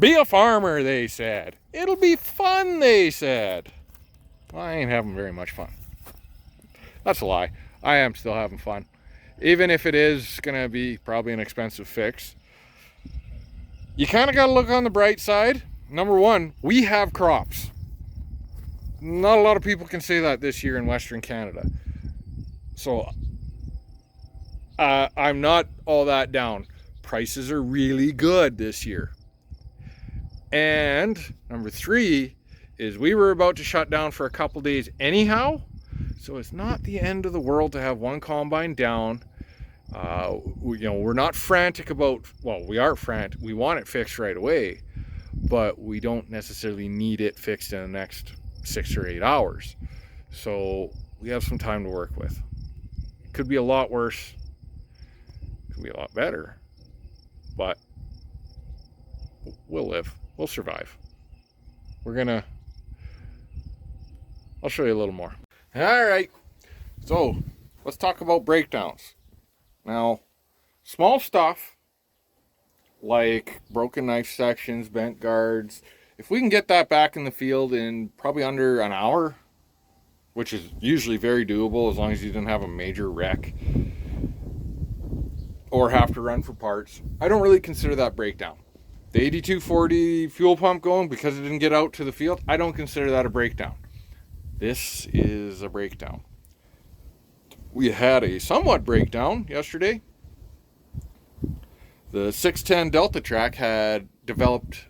Be a farmer, they said. It'll be fun, they said. Well, I ain't having very much fun. That's a lie. I am still having fun. Even if it is going to be probably an expensive fix. You kind of got to look on the bright side. Number one, we have crops. Not a lot of people can say that this year in Western Canada. So I'm not all that down. Prices are really good this year. And number three is we were about to shut down for a couple days anyhow. So it's not the end of the world to have one combine down. We're not frantic about, well, we are frantic. We want it fixed right away, but we don't necessarily need it fixed in the next 6 or 8 hours. So we have some time to work with. Could be a lot worse. Could be a lot better, but we'll live. We'll survive. I'll show you a little more. All right. So let's talk about breakdowns. Now, small stuff like broken knife sections, bent guards, if we can get that back in the field in probably under an hour, which is usually very doable as long as you didn't have a major wreck or have to run for parts, I don't really consider that breakdown. The 8240 fuel pump going because it didn't get out to the field, I don't consider that a breakdown. This is a breakdown. We had a somewhat breakdown yesterday. The 610 Delta Track had developed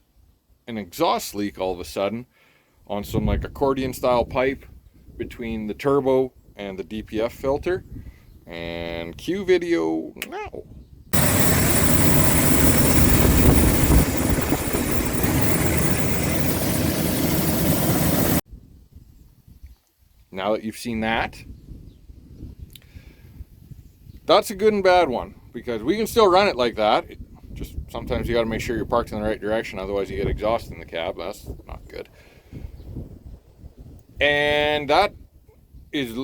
an exhaust leak all of a sudden on some like accordion style pipe between the turbo and the DPF filter. And cue video now. Now that you've seen that, that's a good and bad one, because we can still run it like that. Just sometimes you got to make sure you're parked in the right direction, otherwise you get exhaust in the cab. That's not good. And that is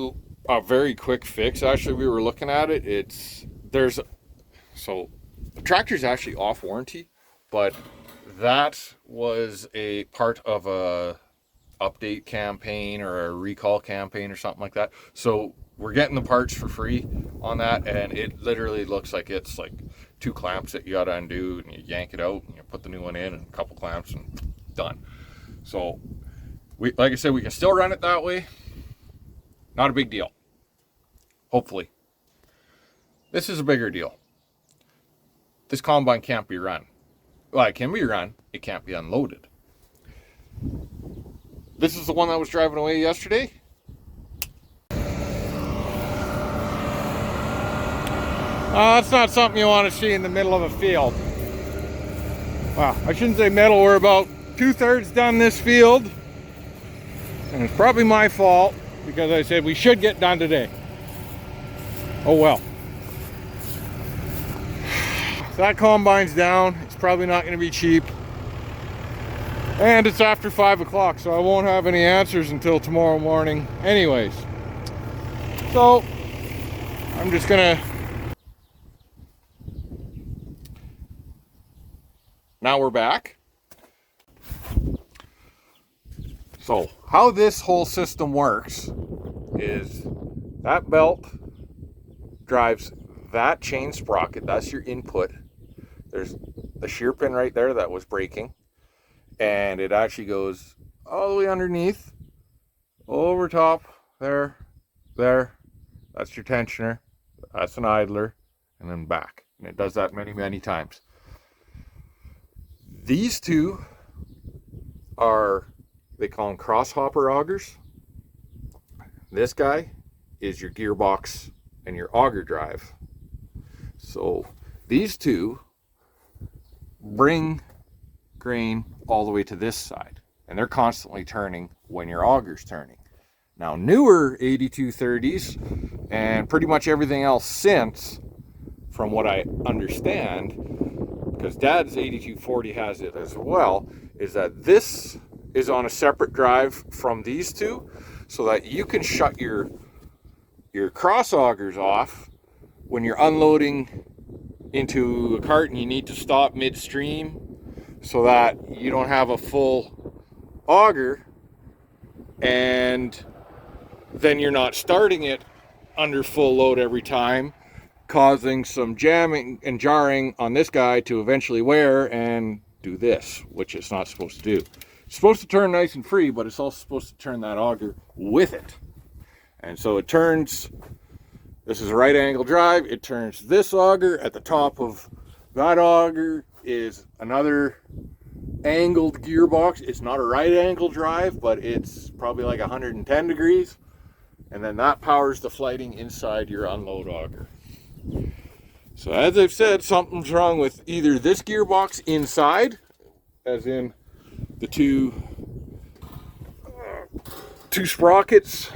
a very quick fix. Actually, we were looking at it. So the tractor's actually off warranty, but that was a part of a update campaign or a recall campaign or something like that. So we're getting the parts for free on that, and it literally looks like it's like 2 clamps that you got to undo, and you yank it out and you put the new one in and a couple clamps and done. So like I said, we can still run it that way. Not a big deal. Hopefully. This is a bigger deal. This combine can't be run. Well, it can be run. It can't be unloaded. This is the one that was driving away yesterday. That's not something you want to see in the middle of a field. Well, I shouldn't say middle. We're about 2/3 done this field. And it's probably my fault because I said we should get done today. Oh well. So that combine's down. It's probably not going to be cheap. And it's after 5 o'clock, so I won't have any answers until tomorrow morning anyways. So I'm just gonna, now we're back. So how this whole system works is that belt drives that chain sprocket. That's your input. There's the shear pin right there that was breaking. And it actually goes all the way underneath, over top, there. That's your tensioner, that's an idler, and then back. And it does that many, many times. These two are, they call them crosshopper augers. This guy is your gearbox and your auger drive. So these two bring grain all the way to this side, and they're constantly turning when your auger's turning. Now newer 8230s and pretty much everything else since, from what I understand, because Dad's 8240 has it as well, is that this is on a separate drive from these two, so that you can shut your cross augers off when you're unloading into a cart and you need to stop midstream, so that you don't have a full auger and then you're not starting it under full load every time, causing some jamming and jarring on this guy to eventually wear and do this, which it's not supposed to do. It's supposed to turn nice and free, but it's also supposed to turn that auger with it. And so it turns, this is a right angle drive, it turns this auger. At the top of that auger is another angled gearbox. It's not a right angle drive, but it's probably like 110 degrees. And then that powers the flighting inside your unload auger. So as I've said, something's wrong with either this gearbox inside, as in the two sprockets,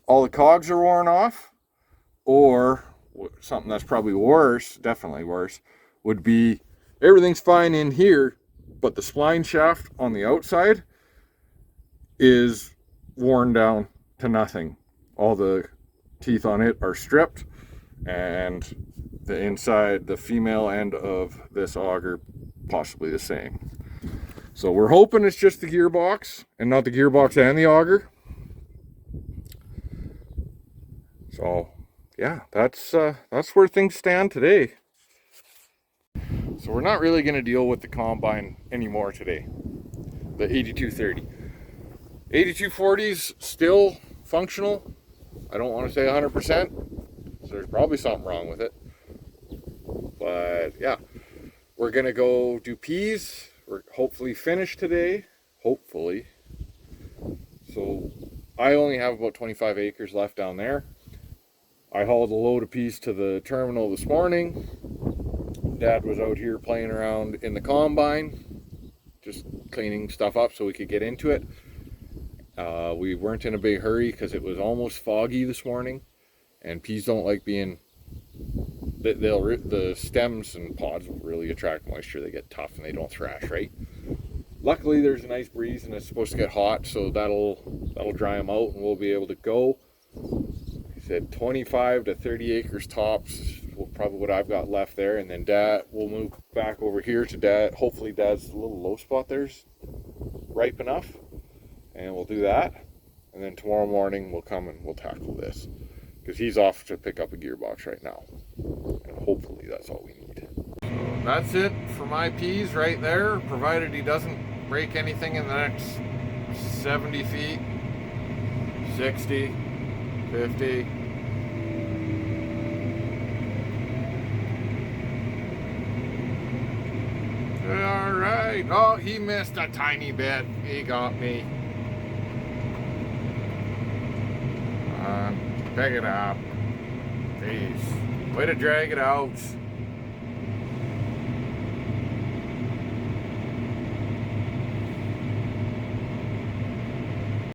all the cogs are worn off, or something that's probably worse, definitely worse, would be everything's fine in here, but the spline shaft on the outside is worn down to nothing. All the teeth on it are stripped, and the inside, the female end of this auger, possibly the same. So we're hoping it's just the gearbox and not the gearbox and the auger. So yeah, that's where things stand today. So we're not really going to deal with the combine anymore today. The 8230. 8240's still functional. I don't want to say 100%. So there's probably something wrong with it. But yeah, we're going to go do peas. We're hopefully finished today. Hopefully. So I only have about 25 acres left down there. I hauled a load of peas to the terminal this morning. Dad was out here playing around in the combine, just cleaning stuff up so we could get into it. We weren't in a big hurry because it was almost foggy this morning, and peas don't like being, the stems and pods will really attract moisture. They get tough and they don't thrash, right? Luckily there's a nice breeze and it's supposed to get hot, so that'll dry them out and we'll be able to go. He said 25 to 30 acres tops, probably what I've got left there, and then Dad will move back over here to Dad. Hopefully Dad's little low spot there's ripe enough, and we'll do that. And then tomorrow morning we'll come and we'll tackle this, because he's off to pick up a gearbox right now, and hopefully that's all we need. So that's it for my peas right there, provided he doesn't break anything in the next 70 feet, 60, 50. All right. Oh, he missed a tiny bit. He got me. Pick it up. Peace. Way to drag it out.